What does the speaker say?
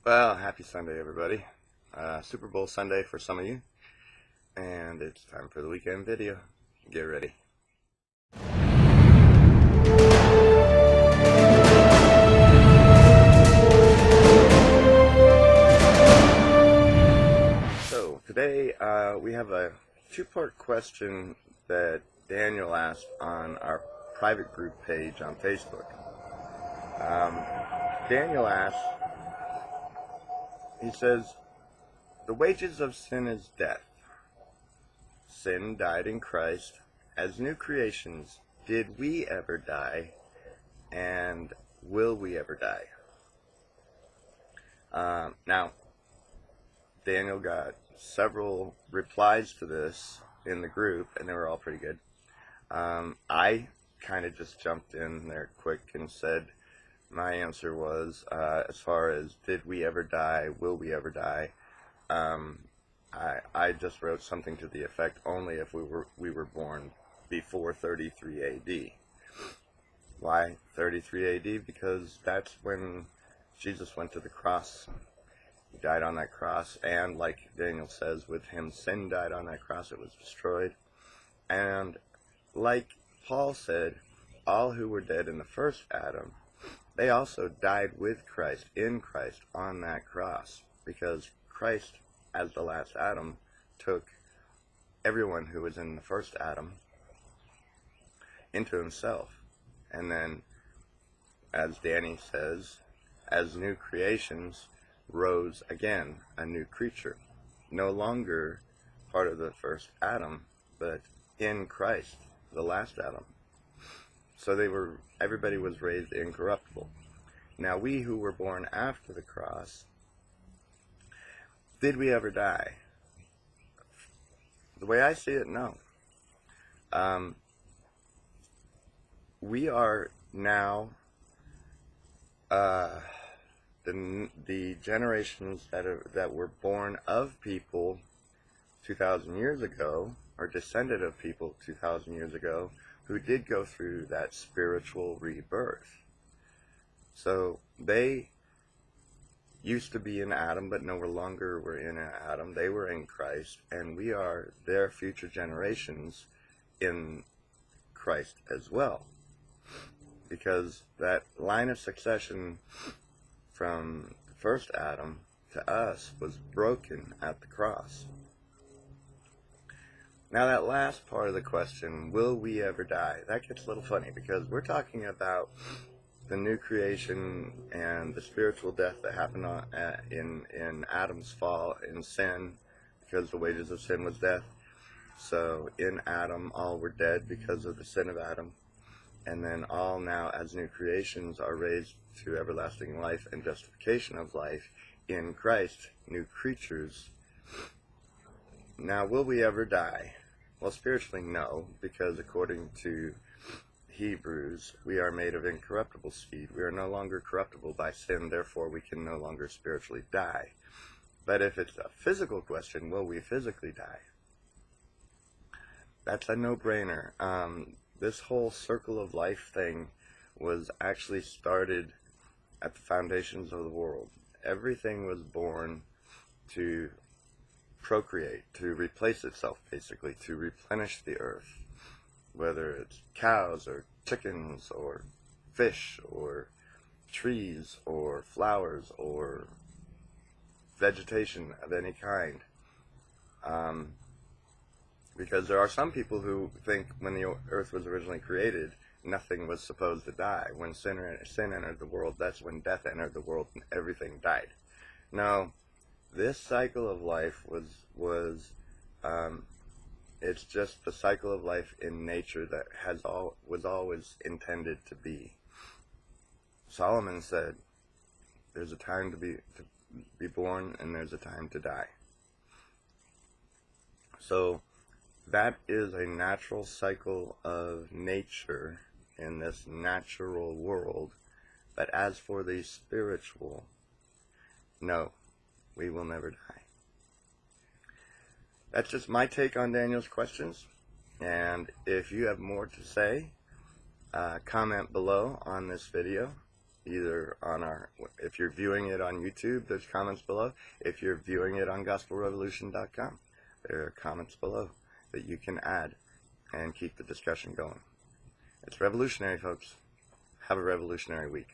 Well, happy Sunday, everybody. Super Bowl Sunday for some of you, and it's time for the weekend video. Get ready. So, today we have a two-part question that Daniel asked on our private group page on Facebook. Daniel asked, he says, the wages of sin is death. Sin died in Christ. As new creations, did we ever die? And will we ever die? Now, Daniel got several replies to this in the group, and they were all pretty good. I kind of just jumped in there quick and said my answer was, as far as did we ever die, will we ever die, I just wrote something to the effect only if we were born before 33 AD. Why 33 AD? Because that's when Jesus went to the cross. He died on that cross, and like Daniel says, with him sin died on that cross, it was destroyed. And like Paul said, all who were dead in the first Adam, they also died with Christ, in Christ, on that cross, because Christ, as the last Adam, took everyone who was in the first Adam into himself. And then, as Danny says, as new creations, rose again, a new creature. No longer part of the first Adam, but in Christ, the last Adam. So everybody was raised incorruptible. Now we who were born after the cross, did we ever die? The way I see it, no. We are now the generations that were born of people 2,000 years ago, or descended of people 2,000 years ago, who did go through that spiritual rebirth. So they used to be in Adam, but no longer were in Adam. They were in Christ, and we are their future generations in Christ as well. Because that line of succession from the first Adam to us was broken at the cross. Now that last part of the question, will we ever die? That gets a little funny because we're talking about the new creation and the spiritual death that happened in Adam's fall, in sin, because the wages of sin was death. So in Adam, all were dead because of the sin of Adam. And then all now, as new creations, are raised to everlasting life and justification of life in Christ, new creatures. Now, will we ever die? Well, spiritually, no, because according to Hebrews, we are made of incorruptible seed. We are no longer corruptible by sin, therefore we can no longer spiritually die. But if it's a physical question, will we physically die? That's a no-brainer. This whole circle of life thing was actually started at the foundations of the world. Everything was born to procreate, to replace itself, basically, to replenish the earth. Whether it's cows or chickens or fish or trees or flowers or vegetation of any kind. Because there are some people who think when the earth was originally created, nothing was supposed to die. When sin entered the world, that's when death entered the world and everything died. No, this cycle of life it's just the cycle of life in nature that was always intended to be. Solomon said, there's a time to be born and there's a time to die. So that is a natural cycle of nature in this natural world. But as for the spiritual, no, we will never die. That's just my take on Daniel's questions. And if you have more to say, comment below on this video. either on if you're viewing it on YouTube, there's comments below. If you're viewing it on gospelrevolution.com, there are comments below that you can add and keep the discussion going. It's revolutionary, folks. Have a revolutionary week.